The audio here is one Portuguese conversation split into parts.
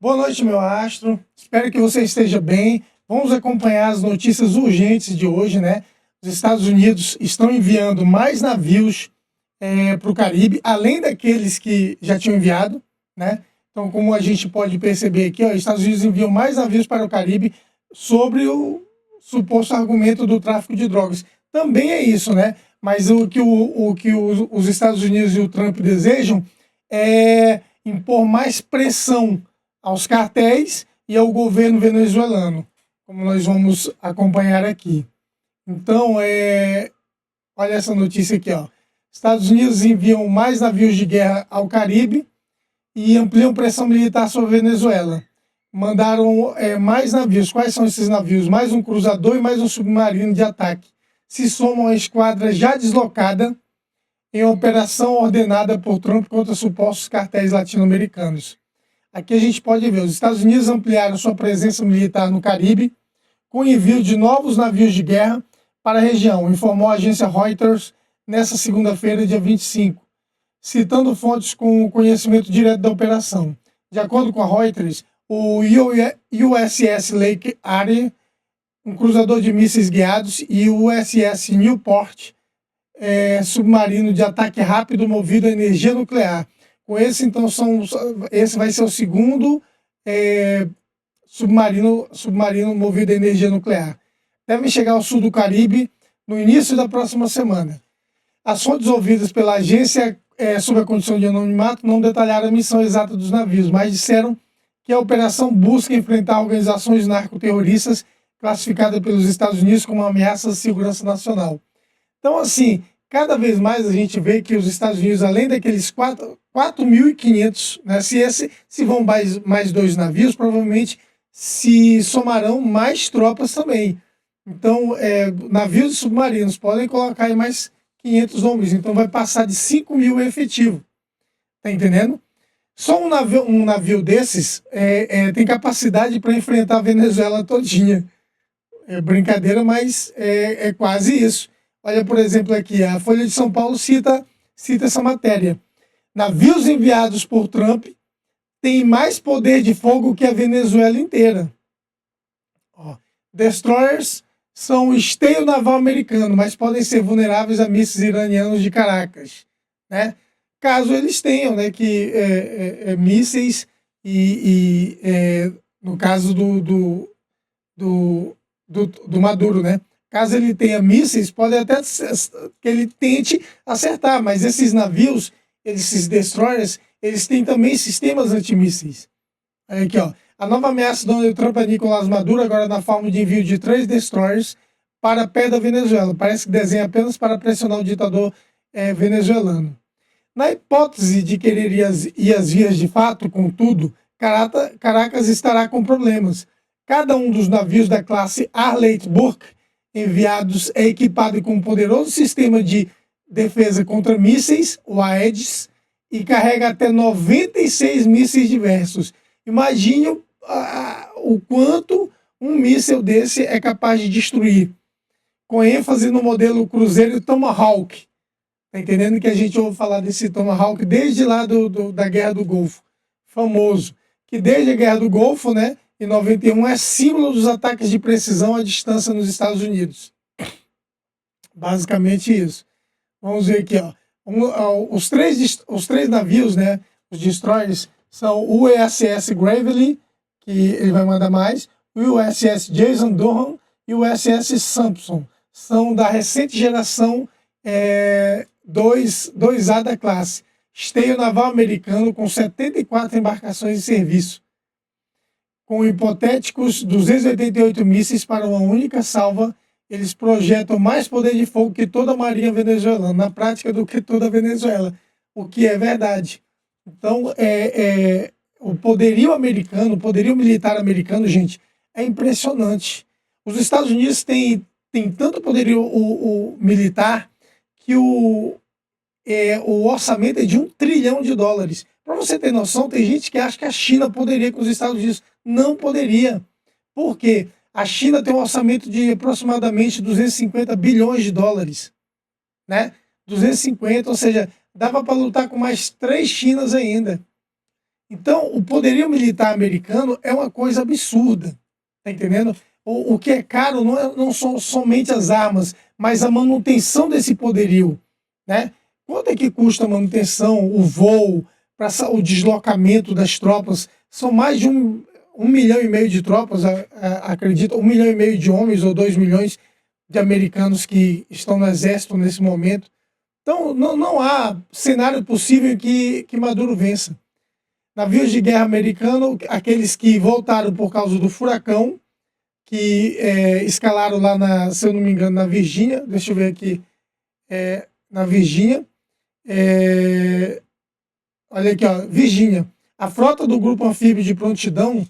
Boa noite, meu astro. Espero que você esteja bem. Vamos acompanhar as notícias urgentes de hoje, né? Os Estados Unidos estão enviando mais navios para o Caribe, além daqueles que já tinham enviado, né? Então, como a gente pode perceber aqui, os Estados Unidos enviam mais navios para o Caribe sobre o suposto argumento do tráfico de drogas. Também é isso, né? Mas os Estados Unidos e o Trump desejam é impor mais pressão aos cartéis e ao governo venezuelano, como nós vamos acompanhar aqui. Então, olha essa notícia aqui, ó. Estados Unidos enviam mais navios de guerra ao Caribe e ampliam pressão militar sobre a Venezuela. Mandaram mais navios. Quais são esses navios? Mais um cruzador e mais um submarino de ataque. Se somam à esquadra já deslocada em operação ordenada por Trump contra supostos cartéis latino-americanos. Aqui a gente pode ver, os Estados Unidos ampliaram sua presença militar no Caribe com o envio de novos navios de guerra para a região, informou a agência Reuters nesta segunda-feira, dia 25, citando fontes com conhecimento direto da operação. De acordo com a Reuters, o USS Lake Erie, um cruzador de mísseis guiados, e o USS Newport, submarino de ataque rápido movido a energia nuclear. Com esse, então, esse vai ser o segundo submarino movido a energia nuclear. Devem chegar ao sul do Caribe no início da próxima semana. As fontes ouvidas pela agência sob a condição de anonimato não detalharam a missão exata dos navios, mas disseram que a operação busca enfrentar organizações narcoterroristas classificadas pelos Estados Unidos como ameaças à segurança nacional. Então, assim, cada vez mais a gente vê que os Estados Unidos, além daqueles 4.500, né, se vão mais dois navios, provavelmente se somarão mais tropas também. Então, navios e submarinos podem colocar aí mais 500 homens, então vai passar de 5.000 efetivo. Tá entendendo? Só um navio desses tem capacidade para enfrentar a Venezuela todinha. É brincadeira, mas é quase isso. Olha, por exemplo, aqui, a Folha de São Paulo cita essa matéria. Navios enviados por Trump têm mais poder de fogo que a Venezuela inteira. Ó, destroyers são o esteio naval americano, mas podem ser vulneráveis a mísseis iranianos de Caracas, né? Caso eles tenham, né, mísseis no caso do Maduro, né? Caso ele tenha mísseis, pode até que ele tente acertar, mas esses navios, esses destroyers, eles têm também sistemas antimísseis. Aqui, ó. A nova ameaça do Donald Trump a Nicolás Maduro, agora na forma de envio de 3 destroyers para perto da Venezuela. Parece que desenha apenas para pressionar o ditador venezuelano. Na hipótese de querer ir às vias de fato, contudo, Caracas estará com problemas. Cada um dos navios da classe Arleigh Burke enviados é equipado com um poderoso sistema de defesa contra mísseis, o Aedes, e carrega até 96 mísseis diversos. Imagine o quanto um míssil desse é capaz de destruir, com ênfase no modelo cruzeiro Tomahawk. Tá entendendo que a gente ouve falar desse Tomahawk desde lá da Guerra do Golfo, famoso, que desde a Guerra do Golfo, né, em 91, é símbolo dos ataques de precisão à distância nos Estados Unidos. Basicamente isso. Vamos ver aqui, ó. Os três navios, né, os destroyers, são o USS Gravely, que ele vai mandar mais, o USS Jason Durham e o USS Sampson. São da recente geração 2A da classe. Esteio naval americano com 74 embarcações em serviço, com hipotéticos 288 mísseis para uma única salva. Eles projetam mais poder de fogo que toda a marinha venezuelana, na prática do que toda a Venezuela, o que é verdade. Então, o poderio americano, o poderio militar americano, gente, é impressionante. Os Estados Unidos têm tanto poderio militar que o orçamento é de $1 trilhão. Para você ter noção, tem gente que acha que a China poderia com os Estados Unidos. Não poderia. Por quê? A China tem um orçamento de aproximadamente $250 bilhões, né? 250, ou seja, dava para lutar com mais 3 Chinas ainda. Então, o poderio militar americano é uma coisa absurda, tá entendendo? O que é caro não são somente as armas, mas a manutenção desse poderio, né? Quanto é que custa a manutenção, o voo, o deslocamento das tropas? São mais de 1,5 milhão de tropas, acredito, 1,5 milhão de homens ou 2 milhões de americanos que estão no exército nesse momento. Então, não há cenário possível que Maduro vença. Navios de guerra americanos, aqueles que voltaram por causa do furacão, que escalaram lá, se eu não me engano, na Virgínia. Deixa eu ver aqui. Na Virgínia. Olha aqui, ó, Virgínia. A frota do grupo anfíbio de prontidão,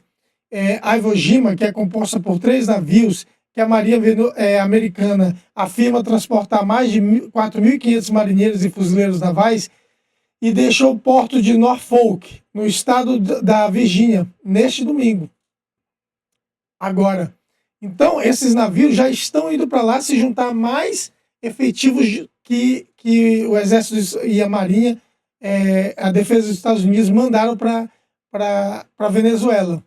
Iwo Jima, que é composta por 3 navios, que a Marinha Americana afirma transportar mais de 4.500 marinheiros e fuzileiros navais, e deixou o porto de Norfolk, no estado da Virgínia, neste domingo. Agora. Então, esses navios já estão indo para lá se juntar mais efetivos que o Exército e a Marinha, a Defesa dos Estados Unidos, mandaram para a Venezuela.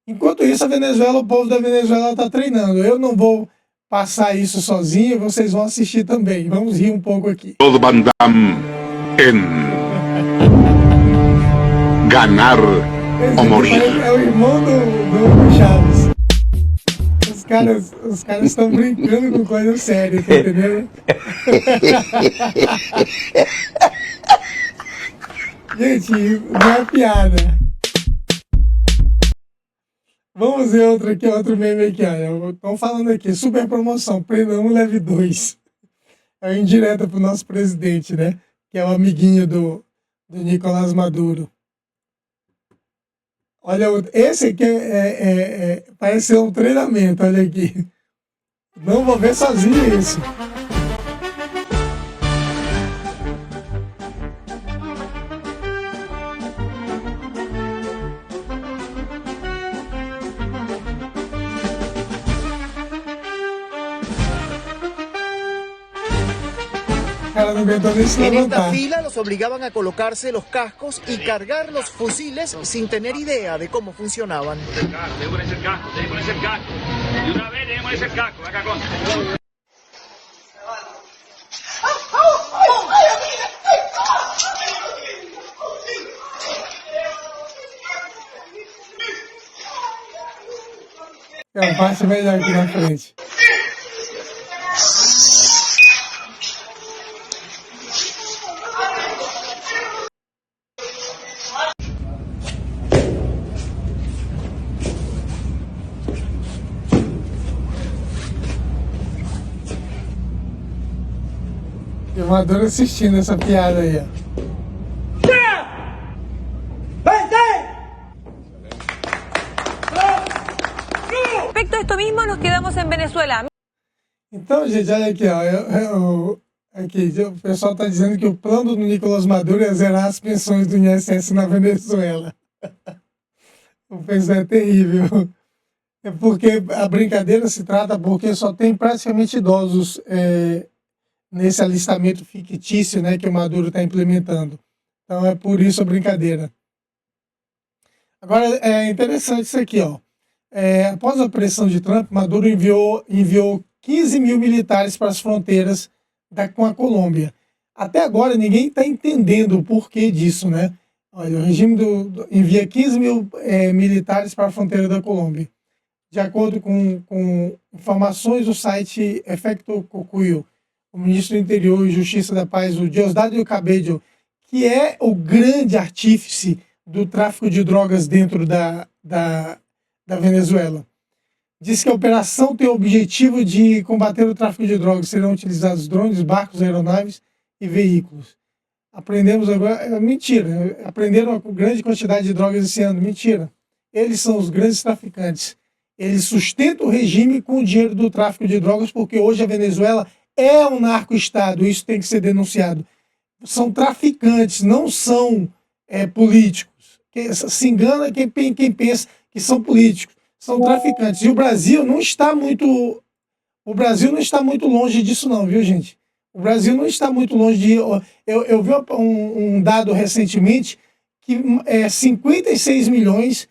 Enquanto isso, o povo da Venezuela está treinando. Eu não vou passar isso sozinho, vocês vão assistir também. Vamos rir um pouco aqui. Todo Van Damme en ganar o morir. É o irmão do Chaves. Os caras estão brincando com coisa séria, tá entendendo? Gente, não é piada. Vamos ver outro meme aqui, olha. Estão falando aqui, super promoção, prenda 1, leve 2. É indireta pro nosso presidente, né? Que é o amiguinho do Nicolás Maduro. Olha, esse aqui parece ser um treinamento, olha aqui. Não vou ver sozinho isso. En esta fila los obligaban a colocarse los cascos y cargar los fusiles sin tener idea de cómo funcionaban. Debe ponerse el casco. Y una vez debe ponerse el casco, acá con. Passe melhor aqui na frente. Eu adoro assistindo essa piada aí, ó. Respecto a esto mismo, nos quedamos en Venezuela. Então, gente, olha aqui, ó. Aqui, o pessoal está dizendo que o plano do Nicolás Maduro é zerar as pensões do INSS na Venezuela. O pessoal é terrível. É porque a brincadeira se trata porque só tem praticamente idosos nesse alistamento fictício, né, que o Maduro está implementando. Então é por isso a brincadeira. Agora é interessante isso aqui, ó. Após a pressão de Trump, Maduro enviou 15 mil militares para as fronteiras com a Colômbia. Até agora ninguém está entendendo o porquê disso, né? Olha, o regime envia 15 mil militares para a fronteira da Colômbia. De acordo com informações do site Efecto Cocuyo, o ministro do Interior e Justiça da Paz, o Diosdado Cabello, que é o grande artífice do tráfico de drogas dentro da Venezuela, diz que a operação tem o objetivo de combater o tráfico de drogas. Serão utilizados drones, barcos, aeronaves e veículos. Aprendemos agora... Mentira. Aprenderam uma grande quantidade de drogas esse ano. Mentira. Eles são os grandes traficantes. Eles sustentam o regime com o dinheiro do tráfico de drogas, porque hoje a Venezuela é um narco-estado. Isso tem que ser denunciado. São traficantes, não são políticos. Se engana quem pensa que são políticos. São traficantes. E o Brasil não está muito longe disso não, viu, gente? O Brasil não está muito longe de... Eu vi um dado recentemente que 56 milhões,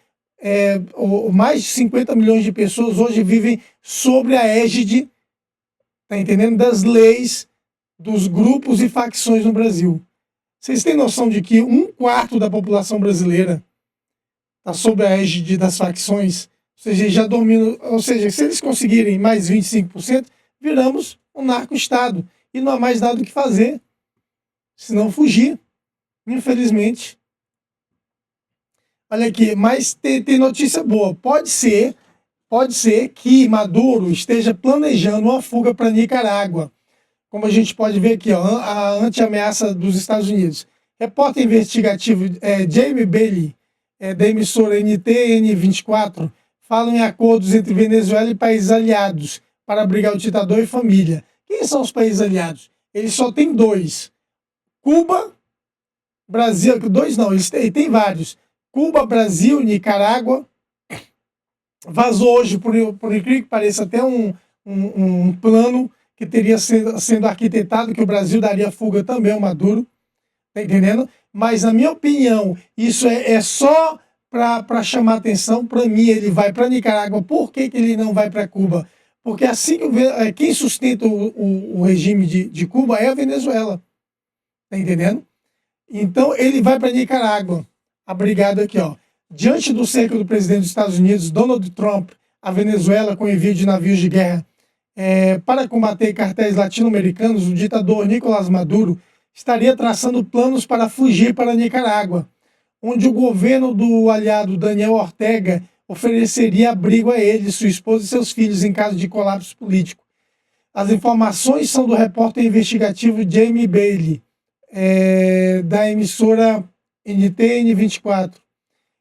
ou mais de 50 milhões de pessoas hoje vivem sobre a égide, tá entendendo? Das leis, dos grupos e facções no Brasil. Vocês têm noção de que 1/4 da população brasileira está sob a égide das facções? Ou seja, já dominam, ou seja, se eles conseguirem mais 25%, viramos um narco-estado. E não há mais nada o que fazer, senão fugir, infelizmente. Olha aqui, mas tem notícia boa. Pode ser que Maduro esteja planejando uma fuga para Nicarágua. Como a gente pode ver aqui, ó, a anti-ameaça dos Estados Unidos. Repórter investigativo Jamie Bailey, da emissora NTN24, fala em acordos entre Venezuela e países aliados para abrigar o ditador e família. Quem são os países aliados? Eles só têm 2. Cuba, Brasil, 2 não, eles têm vários. Cuba, Brasil, Nicarágua. Vazou hoje, por incrível que pareça, até um plano que teria sendo arquitetado, que o Brasil daria fuga também ao Maduro. Tá entendendo? Mas, na minha opinião, isso é só para chamar atenção. Para mim, ele vai para Nicarágua. Por que ele não vai para Cuba? Porque assim que quem sustenta o regime de Cuba é a Venezuela. Tá entendendo? Então, ele vai para Nicarágua. Abrigado aqui, ó. Diante do cerco do presidente dos Estados Unidos, Donald Trump, a Venezuela com envio de navios de guerra para combater cartéis latino-americanos, o ditador Nicolás Maduro estaria traçando planos para fugir para Nicarágua, onde o governo do aliado Daniel Ortega ofereceria abrigo a ele, sua esposa e seus filhos em caso de colapso político. As informações são do repórter investigativo Jamie Bailey, da emissora NTN24.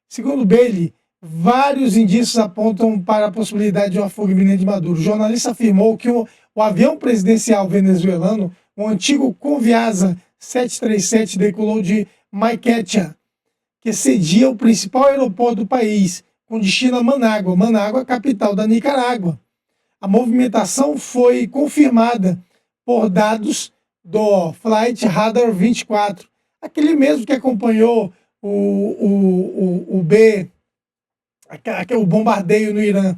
Segundo Bailey, vários indícios apontam para a possibilidade de uma fuga iminente de Maduro. O jornalista afirmou que o avião presidencial venezuelano, o antigo Conviasa 737, decolou de Maiquetía, que cedia o principal aeroporto do país, com destino a Manágua. Manágua, capital da Nicarágua. A movimentação foi confirmada por dados do Flight Radar 24, aquele mesmo que acompanhou o bombardeio no Irã.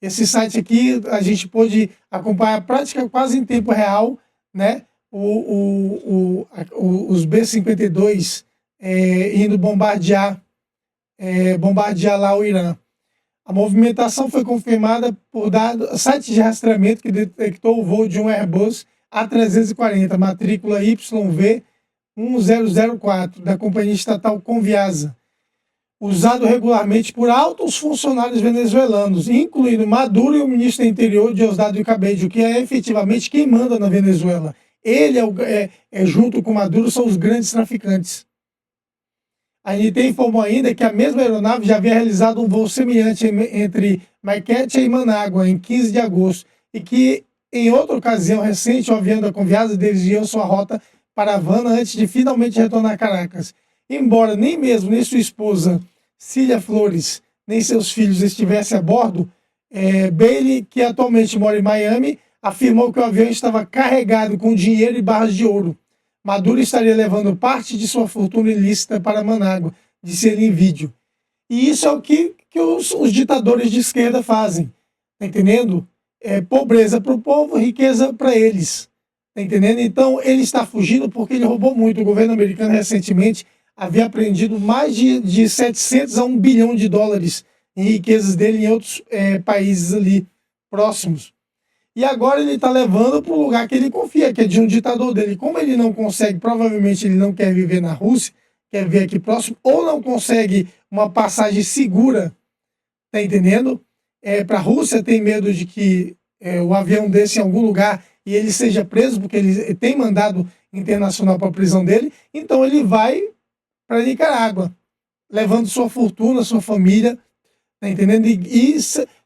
Esse site aqui a gente pôde acompanhar praticamente quase em tempo real, né? Os B-52 indo bombardear lá o Irã. A movimentação foi confirmada por site de rastreamento que detectou o voo de um Airbus A340, matrícula YV1004, da companhia estatal Conviasa, usado regularmente por altos funcionários venezuelanos, incluindo Maduro e o ministro do Interior, Diosdado Cabello, que é efetivamente quem manda na Venezuela. Ele, junto com Maduro, são os grandes traficantes. A NT informou ainda que a mesma aeronave já havia realizado um voo semelhante entre Maiquetía e Manágua em 15 de agosto e que, em outra ocasião recente, o avião da Conviasa desviou sua rota para Havana antes de finalmente retornar a Caracas. Embora nem mesmo nem sua esposa, Cília Flores, nem seus filhos estivessem a bordo, Bailey, que atualmente mora em Miami, afirmou que o avião estava carregado com dinheiro e barras de ouro. Maduro estaria levando parte de sua fortuna ilícita para Manágua, disse ele em vídeo. E isso é o que os ditadores de esquerda fazem, tá entendendo? Pobreza para o povo, riqueza para eles, tá entendendo? Então ele está fugindo porque ele roubou muito. O governo americano recentemente havia apreendido mais de 700 a 1 bilhão de dólares em riquezas dele em outros países ali próximos. E agora ele está levando para o lugar que ele confia, que é de um ditador dele. Como ele não consegue, provavelmente ele não quer viver na Rússia, quer viver aqui próximo, ou não consegue uma passagem segura, tá entendendo? Para a Rússia, tem medo de que o avião desça em algum lugar e ele seja preso, porque ele tem mandado internacional para a prisão dele. Então ele vai para Nicarágua, levando sua fortuna, sua família, tá entendendo? E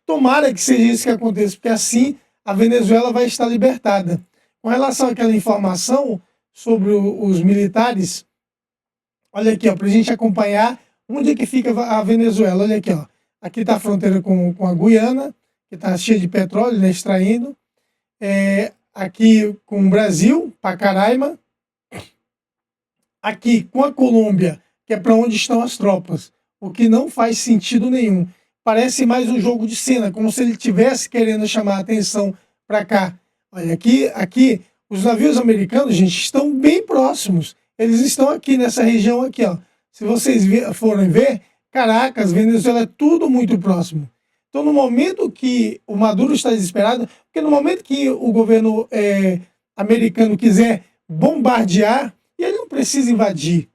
tomara que seja isso que aconteça, porque assim a Venezuela vai estar libertada. Com relação àquela informação sobre os militares, olha aqui, para a gente acompanhar onde é que fica a Venezuela. Olha aqui, ó. Aqui está a fronteira com a Guiana, que está cheia de petróleo, né, extraindo. Aqui com o Brasil, Pacaraima. Aqui com a Colômbia, que é para onde estão as tropas, o que não faz sentido nenhum. Parece mais um jogo de cena, como se ele estivesse querendo chamar a atenção para cá. Olha, aqui, os navios americanos, gente, estão bem próximos. Eles estão aqui nessa região aqui, ó. Se vocês forem ver, Caracas, Venezuela, é tudo muito próximo. Então, no momento que o Maduro está desesperado, porque no momento que o governo americano quiser bombardear, e ele não precisa invadir,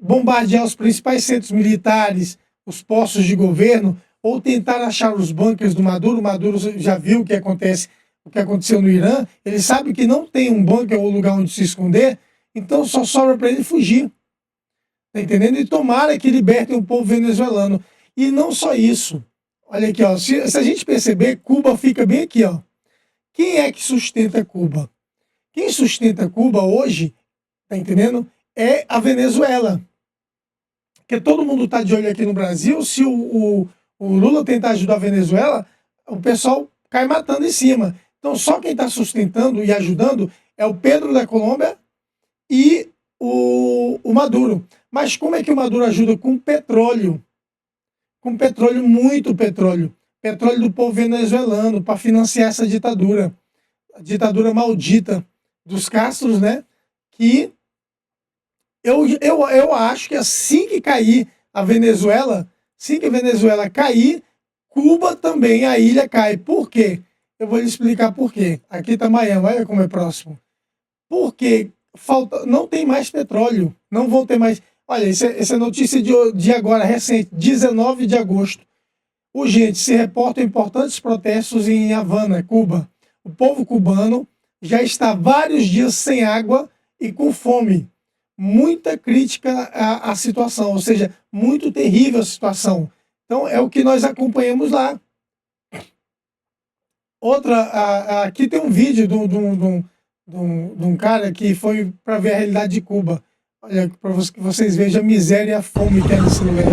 bombardear os principais centros militares, os postos de governo, ou tentar achar os bunkers do Maduro. O Maduro já viu o que aconteceu no Irã, ele sabe que não tem um bunker ou lugar onde se esconder, então só sobra para ele fugir. Tá entendendo? E tomara que libertem o povo venezuelano. E não só isso. Olha aqui, ó. Se a gente perceber, Cuba fica bem aqui, ó. Quem é que sustenta Cuba? Quem sustenta Cuba hoje, tá entendendo? É a Venezuela. Porque todo mundo tá de olho aqui no Brasil. Se o Lula tentar ajudar a Venezuela, o pessoal cai matando em cima. Então, só quem está sustentando e ajudando é o Pedro da Colômbia e o Maduro. Mas como é que o Maduro ajuda? Com petróleo. Com petróleo, muito petróleo. Petróleo do povo venezuelano para financiar essa ditadura. A ditadura maldita dos Castros, né? Que eu acho que assim que cair a Venezuela, assim que a Venezuela cair, Cuba também, a ilha cai. Por quê? Eu vou lhe explicar por quê. Aqui está Miami, olha como é próximo. Porque não tem mais petróleo. Não vão ter mais. Olha, essa é notícia de agora, recente, 19 de agosto. Urgente, se reportam importantes protestos em Havana, Cuba. O povo cubano já está vários dias sem água e com fome. Muita crítica à situação, ou seja, muito terrível a situação. Então, é o que nós acompanhamos lá. Aqui tem um vídeo de um cara que foi para ver a realidade de Cuba. Olha, para que vocês vejam a miséria e a fome que é nesse lugar.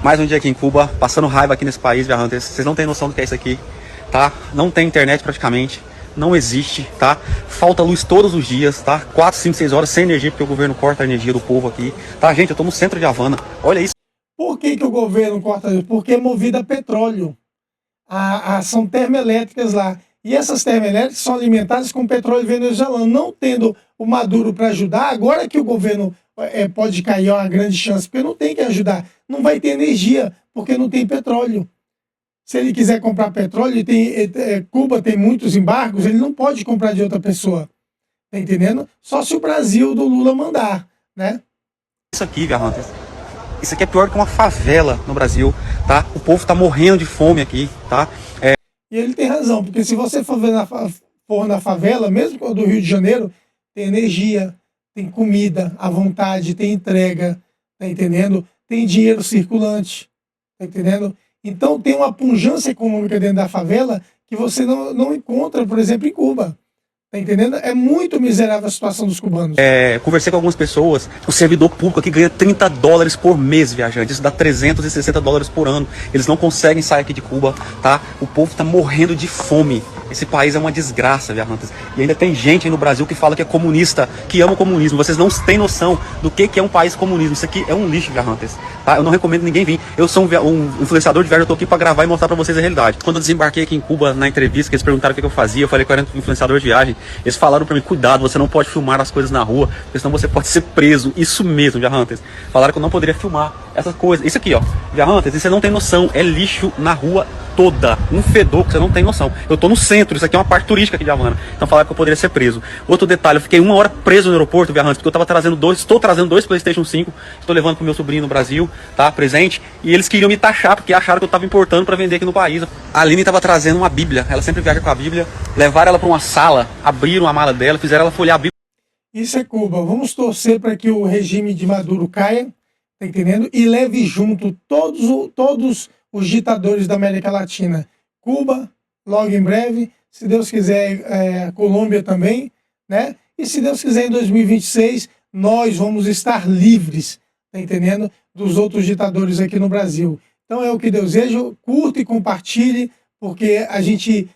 Mais um dia aqui em Cuba, passando raiva aqui nesse país, Hunters. Vocês não têm noção do que é isso aqui, tá? Não tem internet praticamente, não existe, tá? Falta luz todos os dias, tá? 4, 5, 6 horas sem energia, porque o governo corta a energia do povo aqui, tá? Gente, eu tô no centro de Havana, olha isso. Por que o governo corta a energia? Porque é movido a petróleo. São termoelétricas lá. E essas termoelétricas são alimentadas com petróleo venezuelano. Não tendo o Maduro para ajudar, agora que o governo pode cair, é uma grande chance, porque não tem que ajudar. Não vai ter energia, porque não tem petróleo. Se ele quiser comprar petróleo, Cuba tem muitos embargos, ele não pode comprar de outra pessoa. Tá entendendo? Só se o Brasil do Lula mandar, né? Isso aqui, Hunters. Isso aqui é pior que uma favela no Brasil, tá? O povo tá morrendo de fome aqui, tá? E ele tem razão, porque se você for na favela, mesmo do Rio de Janeiro, tem energia, tem comida à vontade, tem entrega, tá entendendo? Tem dinheiro circulante, tá entendendo? Então tem uma pujança econômica dentro da favela que você não encontra, por exemplo, em Cuba. Tá entendendo? É muito miserável a situação dos cubanos. Conversei com algumas pessoas, o servidor público aqui ganha $30 por mês, viajante. Isso dá $360 por ano. Eles não conseguem sair aqui de Cuba, tá? O povo tá morrendo de fome. Esse país é uma desgraça, viajantes. E ainda tem gente aí no Brasil que fala que é comunista, que ama o comunismo. Vocês não têm noção do que é um país comunismo. Isso aqui é um lixo, viajantes. Tá? Eu não recomendo ninguém vir. Eu sou um influenciador de viagem, eu tô aqui pra gravar e mostrar pra vocês a realidade. Quando eu desembarquei aqui em Cuba, na entrevista, que eles perguntaram o que eu fazia, eu falei que eu era influenciador de viagem. Eles falaram pra mim, cuidado, você não pode filmar as coisas na rua, porque senão você pode ser preso. Isso mesmo, viajantes. Falaram que eu não poderia filmar essas coisas. Isso aqui, ó, viajantes, você não tem noção. É lixo na rua toda. Um fedor que você não tem noção. Eu tô no centro, isso aqui é uma parte turística aqui de Havana. Então falaram que eu poderia ser preso. Outro detalhe, eu fiquei 1 hora preso no aeroporto, viajantes, porque eu tava estou trazendo 2 PlayStation 5, estou levando pro meu sobrinho no Brasil, tá, presente, e eles queriam me taxar, porque acharam que eu tava importando para vender aqui no país. A Aline tava trazendo uma Bíblia, ela sempre viaja com a Bíblia, levaram ela para uma sala, abriram a mala dela, fizeram ela folhear a Bíblia. Isso é Cuba. Vamos torcer para que o regime de Maduro caia, tá entendendo? E leve junto todos os ditadores da América Latina. Cuba, logo em breve, se Deus quiser, a Colômbia também, né? E se Deus quiser, em 2026, nós vamos estar livres, tá entendendo? Dos outros ditadores aqui no Brasil. Então é o que Deus deseja, curta e compartilhe, porque a gente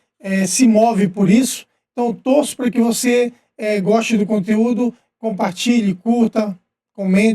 se move por isso. Então torço para que você goste do conteúdo, compartilhe, curta, comente.